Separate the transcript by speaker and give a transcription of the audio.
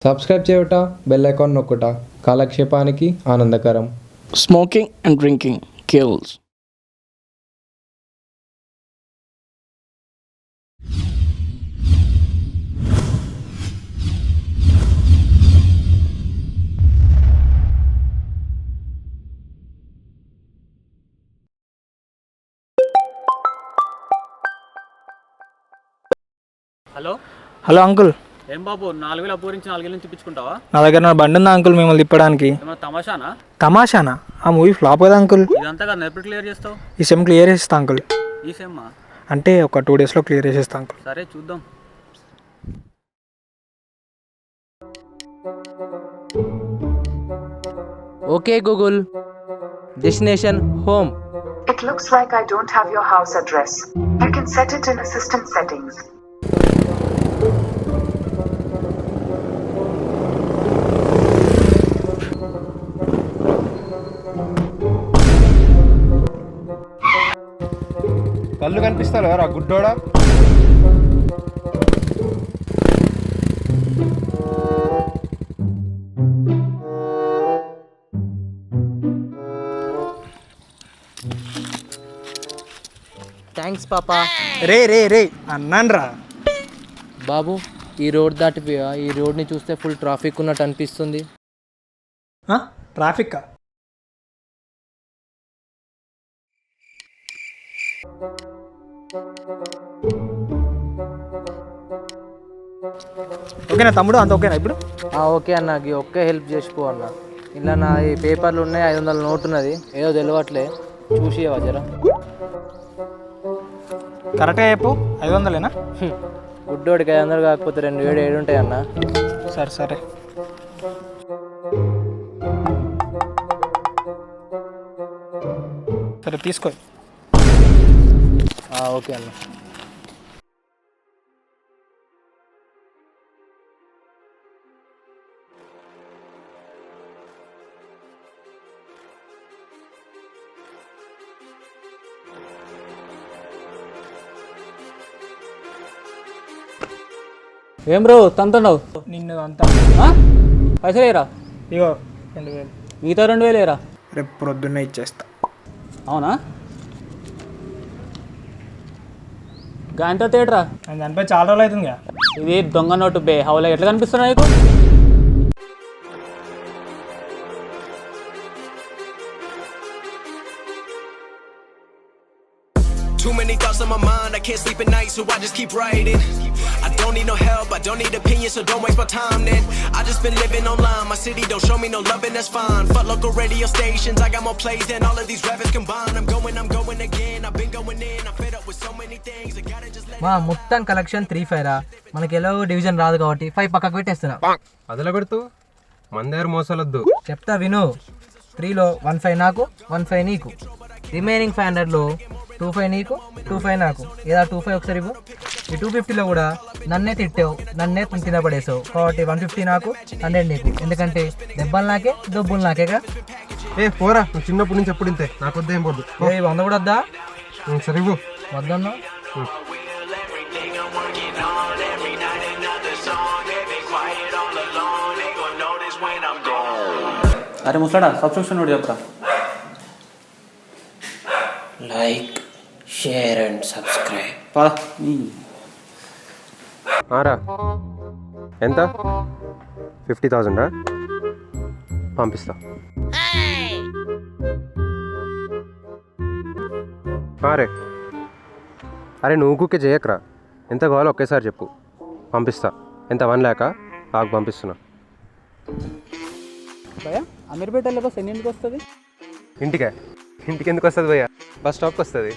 Speaker 1: Subscribe చేయుట, bell icon నొక్కుట కాలక్షేపానికి ఆనందకరం.
Speaker 2: Smoking and drinking kills.
Speaker 3: Hello uncle,
Speaker 4: ఏం బాబు 4,000 పూరించి 4,000 తిప్పించుకుంటావా?
Speaker 3: నా దగ్గర నా బండి ఉందా అంకుల్ మిమ్మల్ని తిప్పడానికి?
Speaker 4: ఏమన్నా తమాషానా?
Speaker 3: తమాషానా? ఆ మూవీ ఫ్లాప్ కదా అంకుల్.
Speaker 4: ఇదంతా కదా ఎప్పుడు క్లియర్ చేస్తావు?
Speaker 3: ఈ సెమ్ క్లియర్ చేసేస్తా అంకుల్.
Speaker 4: ఈ సెమ్మా?
Speaker 3: అంటే ఒక 2 daysలో క్లియర్ చేసేస్తా అంకుల్.
Speaker 4: సరే చూద్దాం.
Speaker 5: Okay Google, destination home.
Speaker 6: It looks like I don't have your house address. You can set it in assistant settings.
Speaker 1: కళ్ళు కనిపిస్తాను రా గుడ్డోడా.
Speaker 5: థ్యాంక్స్ పాపా.
Speaker 3: రే అన్నాను రా.
Speaker 5: బాబు, ఈ రోడ్ దాటిపోయా? ఈ రోడ్ని చూస్తే ఫుల్ ట్రాఫిక్ ఉన్నట్టు అనిపిస్తుంది.
Speaker 3: ట్రాఫిక్ ఓకేనా తమ్ముడు? అంత ఓకేనా ఇప్పుడు?
Speaker 5: ఓకే అన్న, ఒకే హెల్ప్ చేసిపో అన్న. ఇలా నా ఈ పేపర్లు ఉన్నాయి, 500 నోట్ ఉన్నది, ఏదో తెలియట్లే, చూసి జరా.
Speaker 3: కరెక్ట్గా చెప్పు. 500ఏనా?
Speaker 5: గుడ్డోడికి 500 కాకపోతే 2 7 ఉంటాయి అన్న.
Speaker 3: సరే సరే తీసుకో.
Speaker 5: ఓకే అన్న.
Speaker 4: ఏం బ్రో తంతుండవు?
Speaker 3: నిన్ను అంతా
Speaker 4: పైసలు ఏరా?
Speaker 3: ఇగో 2000.
Speaker 4: మిగతా 2,000 ఏరా?
Speaker 3: రేపు ప్రొద్దున్నే ఇచ్చేస్తా.
Speaker 4: అవునా? గంట తేటరా?
Speaker 3: నేను దానిపై చాలా రోజులు అవుతుందిగా.
Speaker 4: ఇది దొంగ నోటు బే. హౌలా ఎట్లా కనిపిస్తున్నా నీకు?
Speaker 7: Too many thoughts on my mind, I can't sleep at night, so I just keep writing. I don't need no help, I don't need opinions, so don't waste my time then. I just been living online, my city don't show me no love and that's fine. Fuck local radio stations, I got more plays than all of these rappers combined. I'm going again, I've been going in, I'm fed up with so many things, I gotta just let.
Speaker 5: మా మొత్తం collection 3-5 రా. మనకి ఎలాగో division రాదు కాబట్టి 5 పక్కకు పెట్టేస్తున్నా.
Speaker 1: అదలా పెడుతూ మన దగ్గర మోసాలొద్దు.
Speaker 5: చెప్తా విను. 3లో 1-5 నాకు, 1-5 నీకు. రిమైనింగ్ 500లో 2-5 నీకు, 2-5 నాకు. ఏదా 2-5 ఒకసారి ఇవ్వు. ఈ 250లో కూడా నన్నే తిట్టావు, నన్నే కింద పడేసావు కాబట్టి 150 నాకు, 100 నీకు. ఎందుకంటే దెబ్బలు నాకే, దొబ్బులు నాకేగా.
Speaker 1: పోరా, నువ్వు చిన్నప్పటి నుంచి ఎప్పుడు ఇంతే, నాకు వద్ద ఏం పోద్దు.
Speaker 5: 100 కూడా వద్దా?
Speaker 1: సరే ఇవ్వు.
Speaker 5: వద్దన్నా.
Speaker 4: అరే ముసలాడా, సబ్స్క్రిప్షన్ కూడా చెప్పరా?
Speaker 5: Like, share and subscribe.
Speaker 4: పదా.
Speaker 8: రా ఎంత? 50,000 పంపిస్తా. అరే నువ్వు కుక్కే చేయకరా. ఎంత కావాలో ఒకేసారి చెప్పు, పంపిస్తా. ఎంత 1 lakh? నాకు పంపిస్తున్నా.
Speaker 4: భయ్యా, అమీర్పేట వెళ్ళే బస్ ఎన్నింటికి వస్తుంది?
Speaker 8: ఇంటికి ఎందుకు వస్తుంది భయ్యా? బస్ స్టాప్కి వస్తుంది.